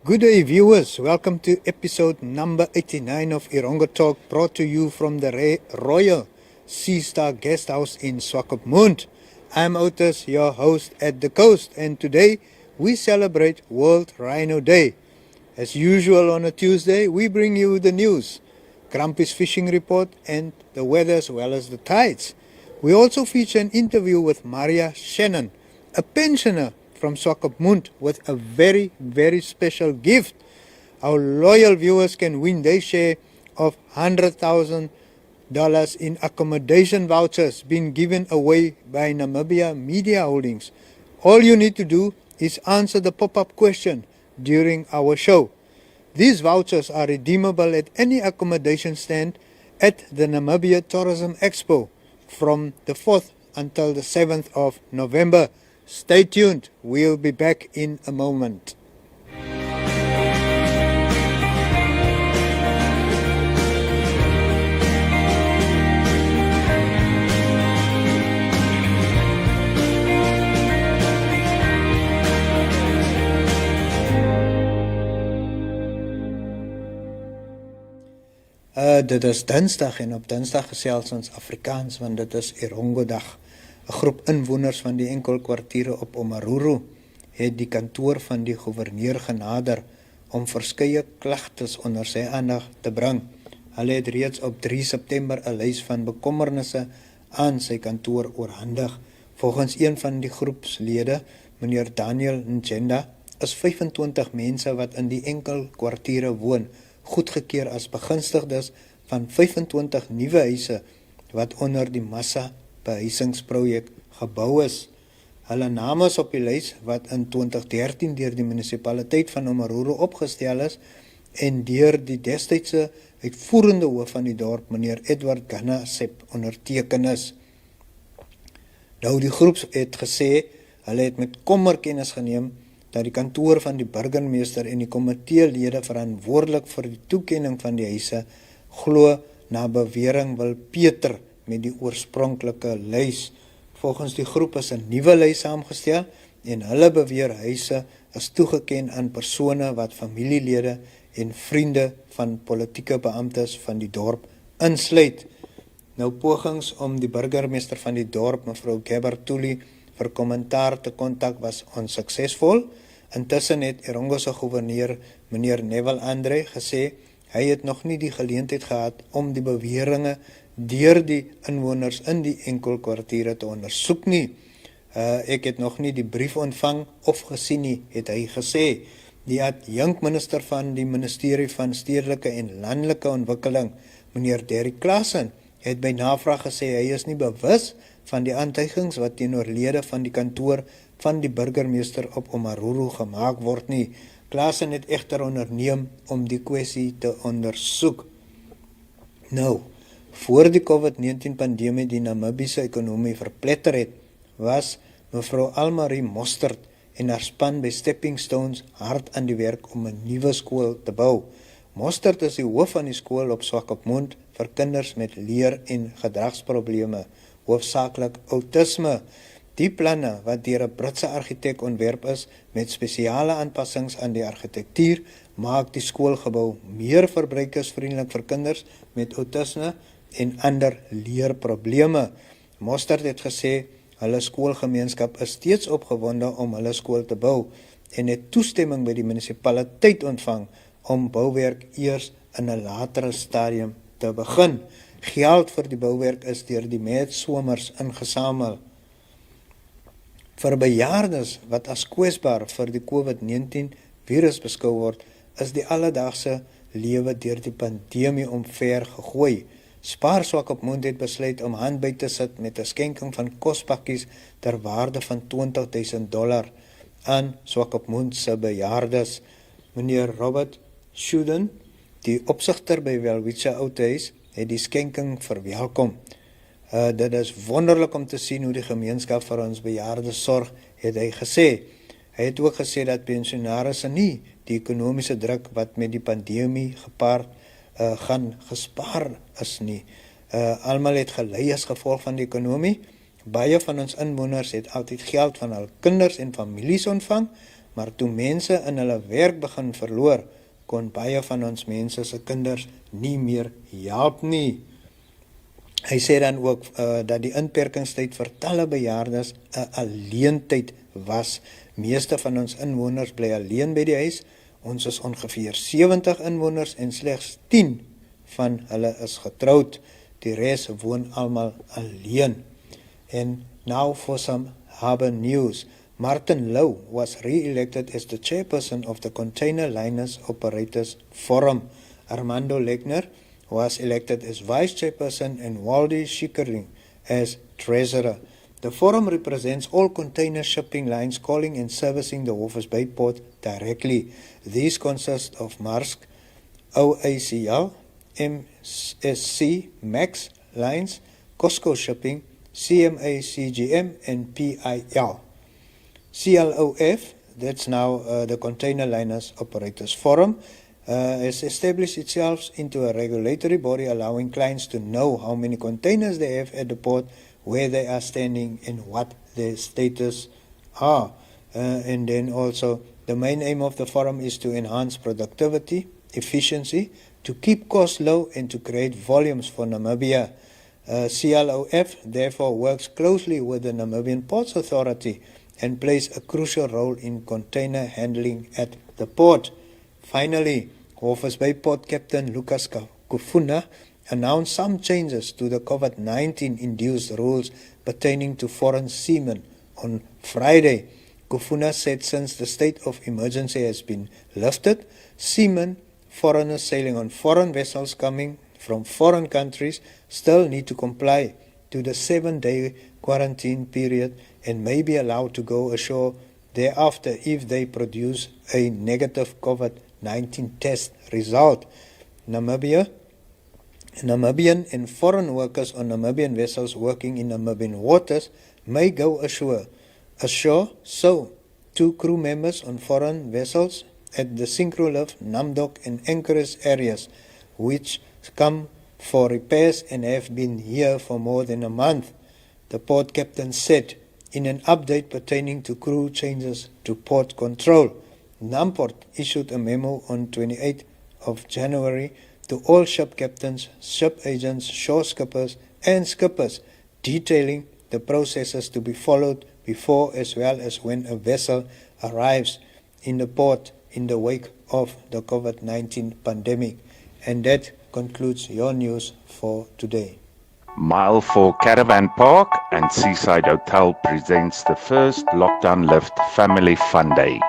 Good day viewers, welcome to episode number 89 of Erongo Talk, brought to you from the Royal Sea Star Guesthouse in Swakopmund. I'm Otis, your host at the coast, and today we celebrate World Rhino Day. As usual on a Tuesday, we bring you the news, Grumpy's fishing report and the weather as well as the tides. We also feature an interview with Maria Shannon, a pensioner from Swakopmund, with a very, very special gift. Our loyal viewers can win their share of $100,000 in accommodation vouchers being given away by Namibia Media Holdings. All you need to do is answer the pop-up question during our show. These vouchers are redeemable at any accommodation stand at the Namibia Tourism Expo from the 4th until the 7th of November. Stay tuned, we'll be back in a moment. Dit is Dinsdag en op Dinsdag gesels ons Afrikaans, want dit is Erongo Dag. 'n Groep inwoners van die enkelkwartiere op Omaruru het die kantoor van die gouverneur genader om verskeie klagtes onder sy aandag te bring. Hulle het reeds op 3 September 'n lys van bekommernisse aan sy kantoor oorhandig. Volgens een van die groepslede, meneer Daniel Njenda, is 25 mense wat in die enkelkwartiere woon goedgekeur as begunstigdes van 25 nuwe huise wat onder die massa behuisingsprojek gebou is. Hulle name is op die lys wat in 2013 deur die munisipaliteit van Omaruru opgestel is en deur die destydse uitvoerende hoof van die dorp, meneer Edward Ganasep, onderteken is. Nou, die groep het gesê, hulle het met kommer kennis geneem dat die kantoor van die burgemeester en die komiteelede verantwoordelik vir die toekenning van die huise glo na bewering wil Peter met die oorspronklike lys. Volgens die groep is 'n nuwe lys saamgestel en hulle beweer huise is toegeken aan persone wat familielede en vriende van politieke beamptes van die dorp insluit. Nou, pogings om die burgemeester van die dorp, mevrou Gabertuli, vir kommentaar te kontak was onsuksesvol. Intussen het Erongo se gouverneur, meneer Neville Andre, gesê hy het nog nie die geleentheid gehad om die beweringe deur die inwoners in die enkelkwartiere te ondersoek nie. Ek het nog nie die brief ontvang of gesien nie, het hy gesê. Die adjunkminister van die ministerie van Stedelike en Landelike Ontwikkeling, meneer Derrick Klassen, het by navraag gesê hy is nie bewus van die aantuigings wat teenoor lede van die kantoor van die burgemeester op Omaruru gemaak word nie. Klassen het egter onderneem om die kwessie te ondersoek. Nou, voor die COVID-19 pandemie die Namibiese ekonomie verpletter het, was mevrou Almarie Mostert en haar span by Stepping Stones hard aan die werk om 'n nuwe skool te bou. Mostert is die hoof van die skool op Swakopmund vir kinders met leer- en gedragsprobleme, hoofsaaklik autisme. Die planne, wat deur 'n Britse argitek ontwerp is met spesiale aanpassings aan die argitektuur, maak die skoolgebou meer verbruikersvriendelik vir kinders met autisme en ander leerprobleme. Mostert het gesê, hulle skoolgemeenskap is steeds opgewonde om hulle skool te bou en het toestemming by die munisipaliteit ontvang om bouwerk eers in 'n latere stadium te begin. Geld vir die bouwerk is deur die Metsomers ingesamel. Vir bejaardes wat as kwesbaar vir die COVID-19 virus beskou word, is die alledaagse lewe deur die pandemie omver gegooi. Spaar Swakopmund het besluit om hand by te sit met 'n skenking van kospakkies ter waarde van $20,000 aan Swakopmund se bejaardes. Meneer Robert Shuden, die opsigter by Welwitse Oudhuis, het die skenking verwelkom. Dit is wonderlik om te sien hoe die gemeenskap vir ons bejaardes sorg, het hy gesê. Hy het ook gesê dat pensionarisse nie die ekonomiese druk wat met die pandemie gepaard gaan gespaar is nie. Almal het gelei as gevolg van die ekonomie. Baie van ons inwoners het altyd geld van hul kinders en families ontvang, maar toe mense in hulle werk begin verloor, kon baie van ons mense se kinders nie meer help nie. Hy sê dan ook dat die inperkingstyd vir talle bejaardes 'n alleentyd was. Meeste van ons inwoners bly alleen by die huis. Ons is ongeveer 70 inwoners en slegs 10 van hulle is getroud. Die res woon almal alleen. And now for some harbour news. Martin Lowe was re-elected as the chairperson of the Container Liners Operators Forum. Armando Legner was elected as vice chairperson and Waldy Schickering as treasurer. The forum represents all container shipping lines calling and servicing the Walvis Bay port directly. These consist of Maersk, OACL, MSC, Max Lines, Costco Shipping, CMA CGM, and PIL. CLOF, that's now the Container Liners Operators Forum, has established itself into a regulatory body allowing clients to know how many containers they have at the port, where they are standing, and what their status are. And then also, the main aim of the forum is to enhance productivity, efficiency, to keep costs low, and to create volumes for Namibia. CLOF therefore works closely with the Namibian Ports Authority and plays a crucial role in container handling at the port. Finally, Walvis Bay Port Captain Lucas Kufuna announced some changes to the COVID-19 induced rules pertaining to foreign seamen on Friday. Kufuna said since the state of emergency has been lifted, seamen, foreigners sailing on foreign vessels coming from foreign countries still need to comply to the 7-day quarantine period and may be allowed to go ashore thereafter if they produce a negative COVID-19 test result. Namibian and foreign workers on Namibian vessels working in Namibian waters may go ashore. So, 2 crew members on foreign vessels at the Syncrolift, Namdok and Anchorage areas, which come for repairs and have been here for more than a month, the port captain said in an update pertaining to crew changes to port control. Namport issued a memo on 28th of January to all ship captains, ship agents, shore skippers and skippers, detailing the processes to be followed before as well as when a vessel arrives in the port in the wake of the COVID-19 pandemic. And that concludes your news for today. Mile 4 Caravan Park and Seaside Hotel presents the first Lockdown Lift Family Fun Day.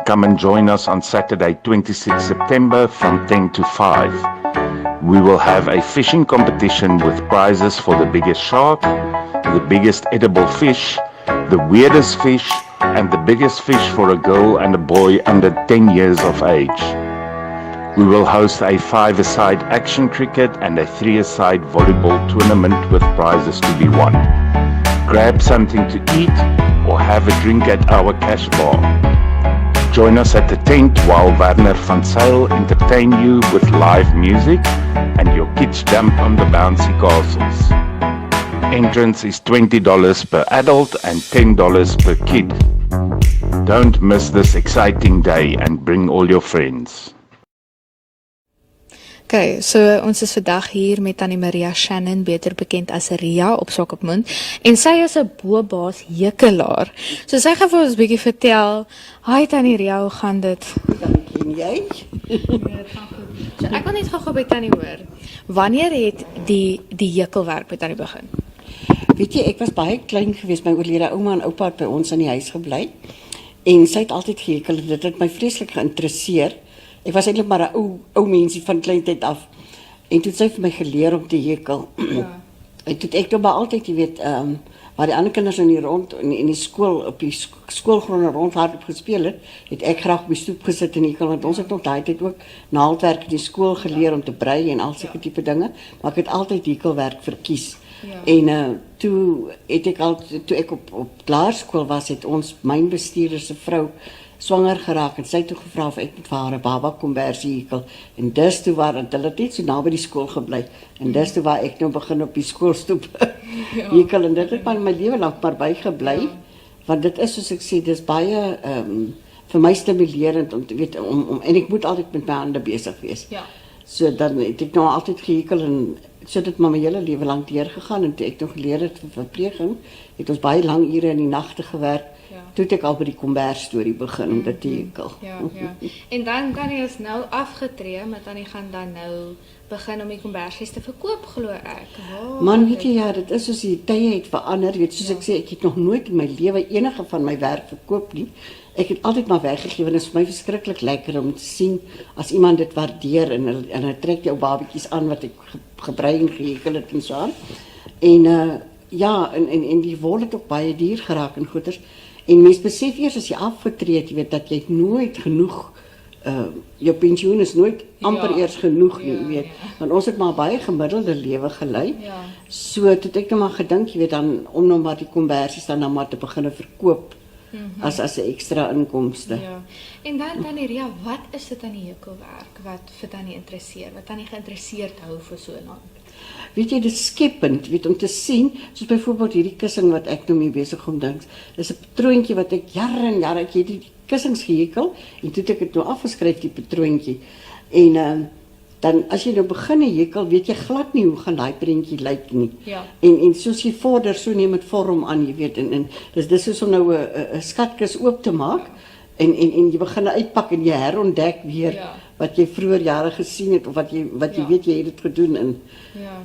Come and join us on Saturday 26 September from 10 to 5. We will have a fishing competition with prizes for the biggest shark, the biggest edible fish, the weirdest fish, and the biggest fish for a girl and a boy under 10 years of age. We will host a 5-a-side action cricket and a 3-a-side volleyball tournament with prizes to be won. Grab something to eat or have a drink at our cash bar. Join us at the tent while Werner van Zyl entertain you with live music and your kids jump on the bouncy castles. Entrance is $20 per adult and $10 per kid. Don't miss this exciting day and bring all your friends. Okay, so ons is vandag hier met Tannie Maria Shannon, beter bekend as Ria op Swakopmund, en sy is 'n bobaas hekelaar. So sy gaan vir ons 'n bietjie vertel. Hi Tannie Ria, hoe gaan dit? Ken jy? So ek wil net gou by Tannie hoor. Wanneer het die hekelwerk by Tannie begin? Weet jy, ek was baie klein geweest, my oorlede ouma en oupa het by ons in die huis gebly. En sy het altyd gehekel en dit het my vreeslik geïnteresseer. Ek was eintlik maar 'n ou mensie van kleintyd af. En toe het sy vir my geleer om te hekel. Ja. En toe het ek nou maar altyd, jy weet, waar die ander kinders in die skool op die skoolgronde rondhardloop gespeel het ek graag op die stoep gesit en hekel, want ons het nog daai tyd ook naaldwerk in die skool geleer om te brei en al sulke tipe dinge, maar ek het altyd hekelwerk verkies. Ja. En toe ek op laerskool was, het ons mynbestuurder se vrou swanger geraak en sy het toe gevra of ek met haar 'n baba konversie hekel. En dis toe waar hulle het net so naby die skool gebly. En dis toe waar ek nou begin op die skoolstoep hekel en dit het my lewe lank maar bygebly. Ja. Want dit is soos ek sê, dis baie vir my stimulerend om te weet en ek moet altyd met my hande besig wees. Ja. So dan het ek nou altyd gehekel en so dit maar my hele lewe lank deurgegaan en toe ek nog geleer het vir verpleging, het ons baie lang ure in die nagte gewerk. Ja. Toe het ek al by die kombers storie begin om dit te hekel. Ja. En dan kan jy ons nou afgetree, maar dan gaan dan nou begin om die kombersies te verkoop, glo ek. Wow. Man, weet jy, ja, dit is soos die tye het verander, weet soos ek sê, ek het nog nooit in my lewe enige van my werk verkoop nie. Ek het altyd maar weggegee en dit is vir my verskriklik lekker om te sien as iemand dit waardeer en hy trek jou babetjies aan wat ek gebrei en gehekel het en so aan. En ja, en die wol het ook baie duur geraak en goeders. En mens besef eers as jy afgetree het, jy weet dat jy nooit genoeg jou pensioen is nooit amper eers genoeg nie, weet. Want ons het maar baie gemiddelde lewe gelei. Ja. So het ek nou maar gedink, jy weet, dan om nou maar die kombersies dan nou maar te begin verkoop as 'n ekstra inkomste. Ja. En dan Tannie Ria, wat is dit aan die hekelwerk wat vir Tannie interesseer, wat Tannie geïnteresseerd hou vir so lank? Weet jy, dit is skepend, weet, om te sien, soos byvoorbeeld hierdie kussing wat ek nou mee besig om dink, is 'n patroontjie wat ek jare en jare, ek het die kussings gehekel, en toe het ek het nou afgeskryf, die patroontjie, en dan as jy nou begin hekel, weet jy glad nie hoe gaan daai prentjie lyk nie. Ja. En soos jy vorder, so neem dit vorm aan, jy weet, en dis soos om nou 'n skatkis oop te maak, en jy begin uitpak en jy herontdek weer wat jy vroeër jare gesien het of wat jy weet jy het dit gedoen en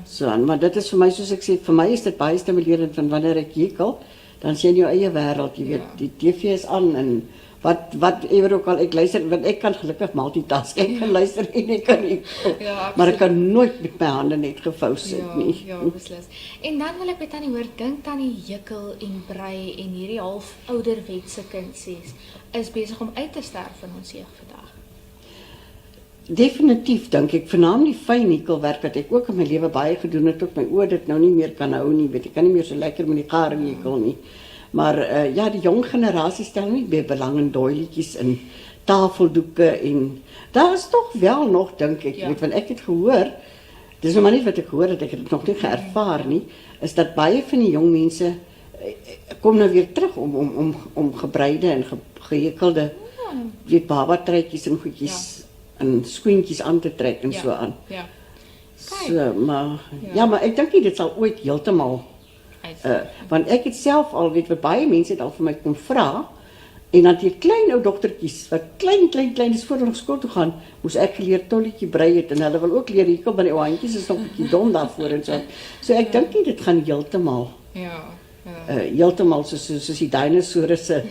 so aan. Maar dit is vir my, soos ek sê, vir my is dit baie stimulerend van wanneer ek hekel, dan sien jy jou eie wêreld, jy weet, die TV is aan en wat ewer ook al ek luister, want ek kan gelukkig multitask, ek kan luister en ek kan hekel, maar ek kan nooit met my hande net gevou sit nie. Ja, beslis. En dan wil ek by Tannie hoor, dink Tannie hekel en brei en hierdie half ouderwetse kunsies is besig om uit te sterf in ons jeug vandag? Definitief, dink ek, vernaamlik fyn hekelwerk wat ek ook in my lewe baie gedoen het, tot my oor dit nou nie meer kan hou nie, weet ek kan nie meer so lekker met die gare hekel nie. Maar ja, die jong generasie stel nie meer belang in doilietjies en tafeldoeke en daar is toch wel nog, dink ek, weet, want ek het gehoor, dis nou maar nie wat ek gehoor het, ek het het nog nie geervaar nie, is dat baie van die jong mense kom nou weer terug om gebreide en gehekelde, weet, babatruitjies en goedjies en skoentjies aan te trek en so aan. Ja. So, maar maar ek dink nie dit sal ooit heeltemal want ek het self al, weet wat baie mense het al vir my kom vra, en dan die klein ou dogtertjies, wat klein is voor hulle skool toe gaan, moes ek geleer tolletjie brei het, en hulle wil ook leer hekel, maar die ou handjies is nog 'n bietjie dom daarvoor en so. So ek dink nie dit gaan heeltemal heeltemal soos die dinosourusse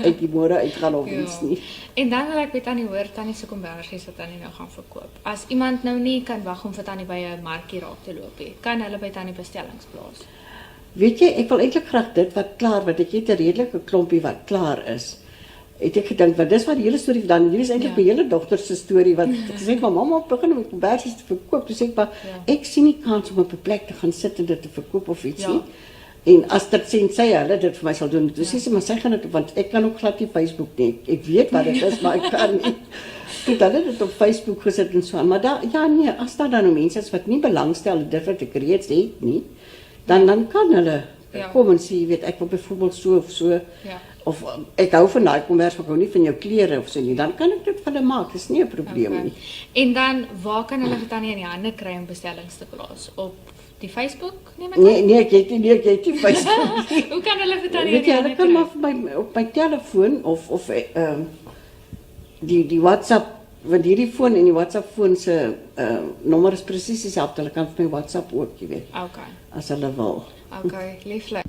uit die môre uitgaan of iets nie. En dan wil ek by Tannie hoor, Tannie se kombersies wat Tannie nou gaan verkoop. As iemand nou nie kan wag om vir Tannie by 'n markie raak te loop nie, kan hulle by Tannie bestellings plaas? Weet jy, ek wil eintlik graag dit wat klaar, want ek het 'n redelike klompie wat klaar is. Het ek gedink, want dis wat die hele storie dan, hier is eintlik my hele dogter se storie, wat gesê het, maar mamma begin met kombersies te verkoop, dus ek maar, ek sien nie kans om op 'n plek te gaan sit en dit te verkoop of iets nie. En as dit sê hulle dit vir my sal doen, dus sê sy, maar sy gaan dit, want ek kan ook glad nie Facebook nie, ek weet wat dit is, maar ek kan nie. Toe hulle dit op Facebook gesit en so aan, maar daar, as daar dan nou mense is wat nie belangstel dit wat ek reeds het nie, dan kan hulle kom en sê, weet, ek wil byvoorbeeld so of so, of ek hou van daai kombers, maar ek hou nie van jou klere of so nie, dan kan ek dit vir hulle maak, dis nie 'n probleem nie. En dan, waar kan hulle vir Tannie in die hande kry om bestellings te plaas? Op die Facebook, neem ek aan? Nee, ek het nie Facebook. Hoe kan hulle vir Tannie in die hande kry? Hulle kan maar op my telefoon, of die WhatsApp, want hierdie foon en die WhatsApp foon se nommer is presies dieselfde, hulle kan vir my WhatsApp ook, jy weet. As hulle wil. Lieflik.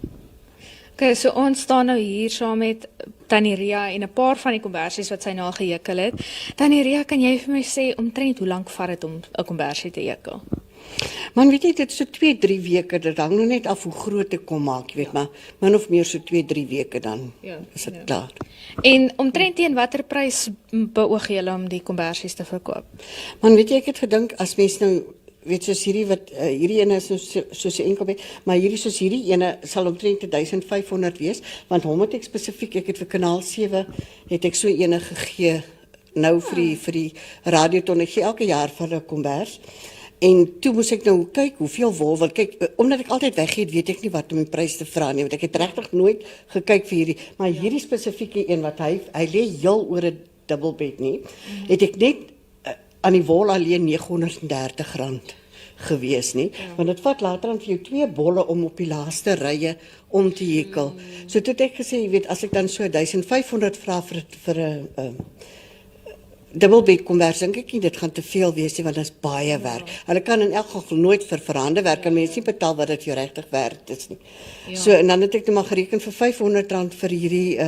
Okay, so ons staan nou hier saam met Tannie Ria en 'n paar van die kombersies wat sy nou al gehekel het. Tannie Ria, kan jy vir my sê omtrent hoe lank vat dit om 'n kombersie te hekel? Man, weet jy, dit is so 2-3 weke, dit hang nou net af hoe groot ek kom maak, weet, maar min of meer so 2-3 weke dan is dit klaar. En omtrent teen watter prys beoog julle om die kombersies te verkoop? Man, weet jy, ek het gedink, as mens nou, weet, soos hierdie wat, hierdie ene is soos 'n enkelbed, maar soos hierdie ene sal omtrent 1500 wees, want hom het ek spesifiek, ek het vir kanaal 7, het ek so ene gegee, nou vir die radioton, ek gee elke jaar vir hulle kombers, En toe moes ek nou kyk hoeveel wol, want kyk, omdat ek altyd weggeet, weet ek nie wat om die prys te vra nie, want ek het regtig nooit gekyk vir hierdie, maar hierdie spesifieke een wat hy lê heel oor 'n dubbelbed nie, het ek net aan die wol alleen R930 gewees nie, want dit vat later aan vir jou 2 bolle om op die laaste rye om te hekel. So toe het ek gesê, jy weet, as ek dan so 1500 vra vir 'n dubbelbed kombers, dink ek nie, dit gaan te veel wees nie, want dit is baie werk. Hulle kan in elk geval nooit vir hande werk, en mense nie betaal wat dit jou regtig werd is nie. So, en dan het ek nou maar gereken vir R500 vir hierdie,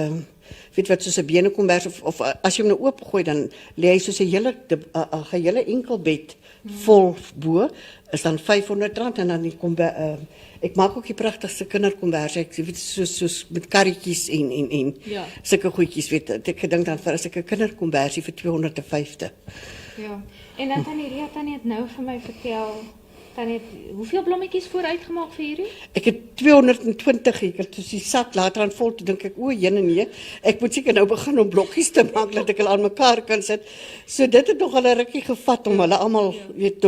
weet wat, soos 'n benekombers, of as jy hom nou oopgooi, dan lê hy soos 'n hele enkelbed vol bo, is dan R500, en dan die ek maak ook die pragtigste kinderkombers, ek weet, soos met karretjies en sulke goedjies, weet, ek gedink dan vir as ek 'n kinderkombersie vir R250. Ja, en dan Tannie het nou vir my vertel, hoeveel blommetjies vooruitgemaak vir hierdie? Ek het 220 gehekel, dus die sak later aan vol, toe dink ek, o jene nee, ek moet seker nou begin om blokkies te maak, dat ek hulle aan mekaar kan sit. So dit het nog al 'n rukkie gevat, om hulle almal, weet,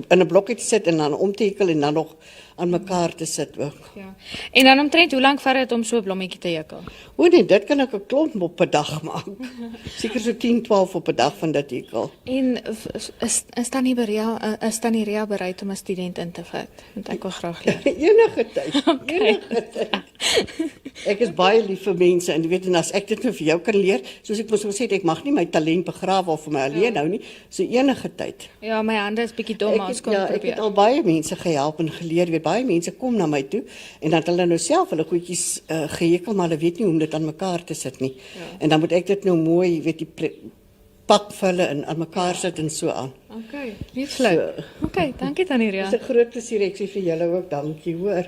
in 'n blokkie te sit, en dan om te hekel, en dan nog aan mekaar te sit ook. Ja, en dan omtrent, hoe lank vat dit om so 'n blommetjie te hekel? O nee, dit kan ek 'n klomp op 'n dag maak. Seker so 10, 12 op 'n dag van dit hekel. En is Tannie Ria bereid om 'n student in te vat? Want ek wil graag leer. Enige tyd. Enige tyd. Ek is baie lief vir mense, en jy weet, en as ek dit nou vir jou kan leer, soos ek mos gesê het, ek mag nie my talent begrawe of vir my alleen hou nie, so enige tyd. Ja, my hande is bietjie dom, maar ons kom ek het al baie mense gehelp en geleer, weet, baie mense kom na my toe, en dan het hulle nou self hulle goedjies gehekel, maar hulle weet nie hoe om dit aan mekaar te sit nie. En dan moet ek dit nou mooi, weet, die pak vir hulle en aan mekaar sit en so aan. Okay, lieflik. Okay, dankie Tannie Ria. Dit is 'n groot plesier, ek sê vir julle ook dankie, hoor.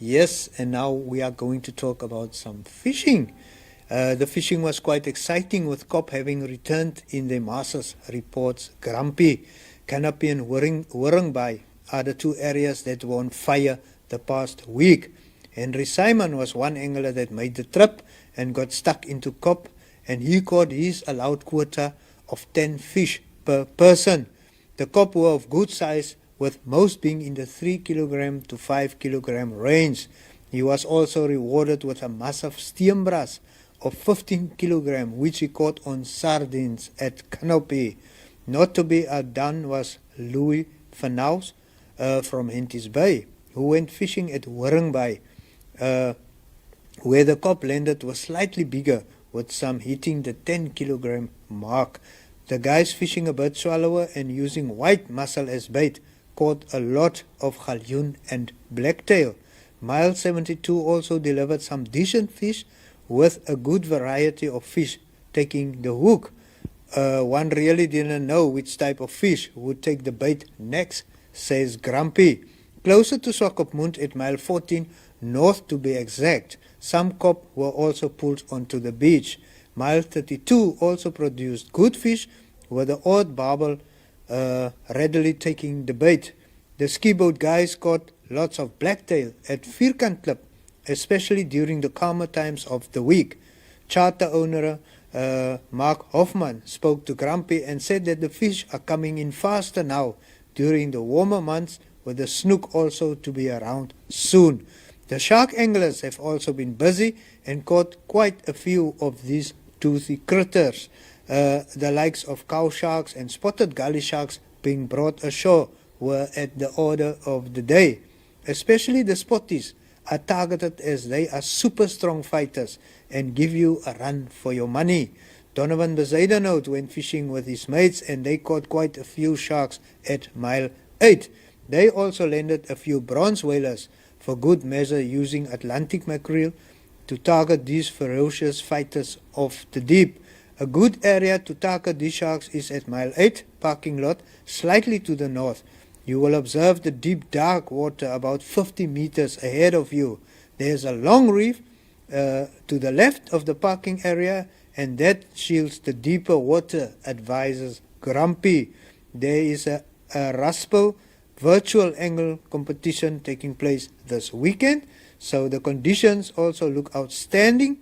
Yes, and now we are going to talk about some fishing. The fishing was quite exciting, with COP having returned in their Masters reports. Grumpy, Canopy and Warringby are the two areas that were on fire the past week. Henry Simon was one angler that made the trip and got stuck into COP, and he caught his allowed quota of 10 fish per person. The COP were of good size, with most being in the 3 kilogram to 5 kilogram range. He was also rewarded with a massive steenbras of 15 kilogram, which he caught on sardines at Canopy. Not to be outdone was Louis Vanaus from Henties Bay, who went fishing at Warringby, where the COP landed was slightly bigger, with some hitting the 10 kilogram mark. The guys fishing a bird swallower and using white mussel as bait caught a lot of galjoen and blacktail. Mile 72 also delivered some decent fish, with a good variety of fish taking the hook. One really didn't know which type of fish would take the bait next, says Grumpy. Closer to Swakopmund at mile 14, north to be exact, some COP were also pulled onto the beach. Mile 32 also produced good fish, with the odd barbel readily taking the bait. The ski boat guys caught lots of blacktail at Vierkant Klip, especially during the calmer times of the week. Charter owner Mark Hoffman spoke to Grumpy and said that the fish are coming in faster now during the warmer months, with the snook also to be around soon. The shark anglers have also been busy and caught quite a few of these toothy critters. The likes of cow sharks and spotted gully sharks being brought ashore were at the order of the day. Especially the spotties are targeted, as they are super strong fighters and give you a run for your money. Donovan Bezuidenhout went fishing with his mates, and they caught quite a few sharks at mile 8. They also landed a few bronze whalers for good measure, using Atlantic mackerel to target these ferocious fighters of the deep. A good area to target these sharks is at mile 8 parking lot, slightly to the north. You will observe the deep dark water about 50 meters ahead of you. There's a long reef to the left of the parking area, and that shields the deeper water, advises Grumpy. There is a Raspel virtual angle competition taking place this weekend, so the conditions also look outstanding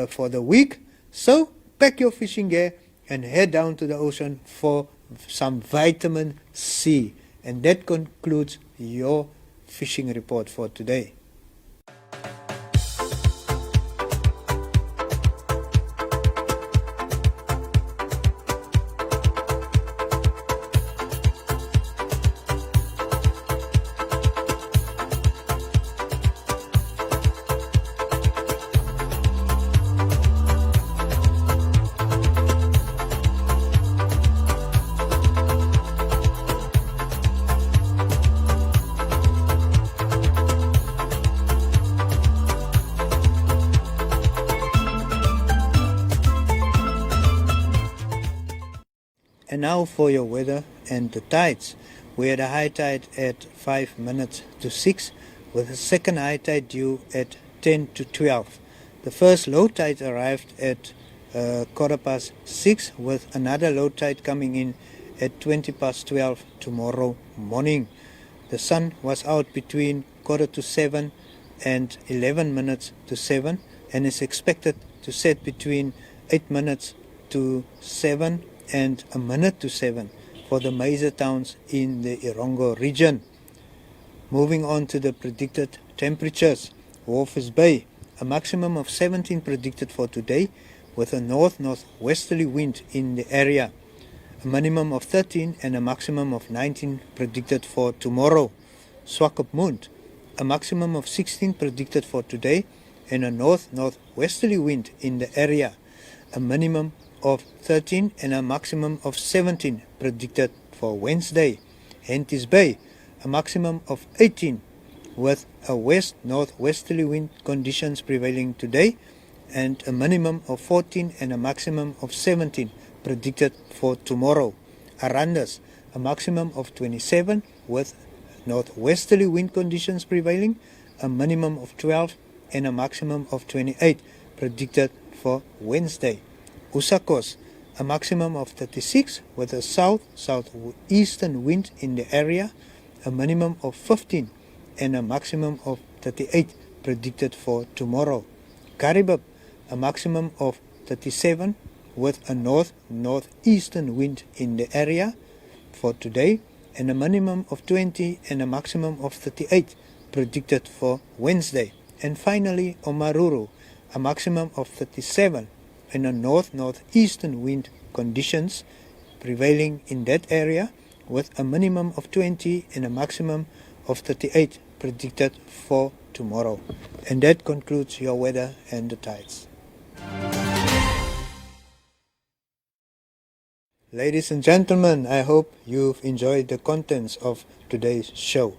for the week. So pack your fishing gear and head down to the ocean for some vitamin C. And that concludes your fishing report for today. And now for your weather and the tides. We had a high tide at 5 minutes to 6, with a second high tide due at 10 to 12. The first low tide arrived at 6:15, with another low tide coming in at 12:20 tomorrow morning. The sun was out between 7:15 and 11 minutes to 7, and is expected to set between 8 minutes to 7 and a minute to 7 for the major towns in the Erongo region. Moving on to the predicted temperatures. Walvis Bay, a maximum of 17 predicted for today, with a north-northwesterly wind in the area. A minimum of 13 and a maximum of 19 predicted for tomorrow. Swakopmund, a maximum of 16 predicted for today, and a north-northwesterly wind in the area. A minimum of 13 and a maximum of 17 predicted for Wednesday. Henties Bay, a maximum of 18 with a west-northwesterly wind conditions prevailing today, and a minimum of 14 and a maximum of 17 predicted for tomorrow. Arandas, a maximum of 27 with northwesterly wind conditions prevailing, a minimum of 12 and a maximum of 28 predicted for Wednesday. Usakos, a maximum of 36 with a south-southeastern wind in the area, a minimum of 15 and a maximum of 38 predicted for tomorrow. Karibib, a maximum of 37 with a north-northeastern wind in the area for today, and a minimum of 20 and a maximum of 38 predicted for Wednesday. And finally, Omaruru, a maximum of 37 and a north-northeastern wind conditions prevailing in that area, with a minimum of 20 and a maximum of 38 predicted for tomorrow. And that concludes your weather and the tides. Ladies and gentlemen, I hope you've enjoyed the contents of today's show.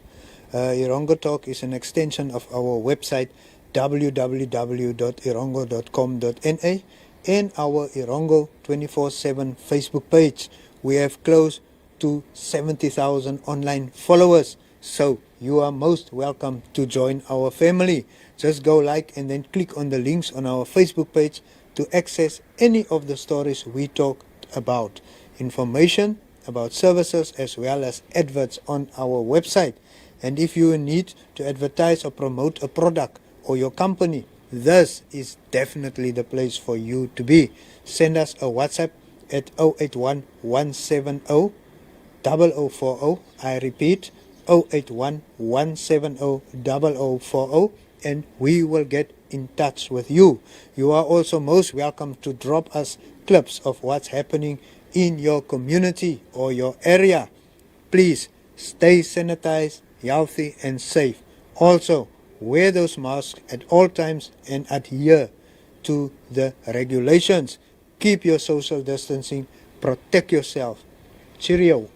Erongo Talk is an extension of our website www.erongo.com.na and our Erongo 24/7 Facebook page. We have close to 70,000 online followers, so you are most welcome to join our family. Just go like and then click on the links on our Facebook page to access any of the stories we talk about, information about services as well as adverts on our website. And if you need to advertise or promote a product or your company, this is definitely the place for you to be. Send us a WhatsApp at 081 170 0040. I repeat, 081 170 0040, and we will get in touch with you. You are also most welcome to drop us clips of what's happening in your community or your area. Please stay sanitized, healthy and safe. Also, wear those masks at all times and adhere to the regulations. Keep your social distancing. Protect yourself. Cheerio.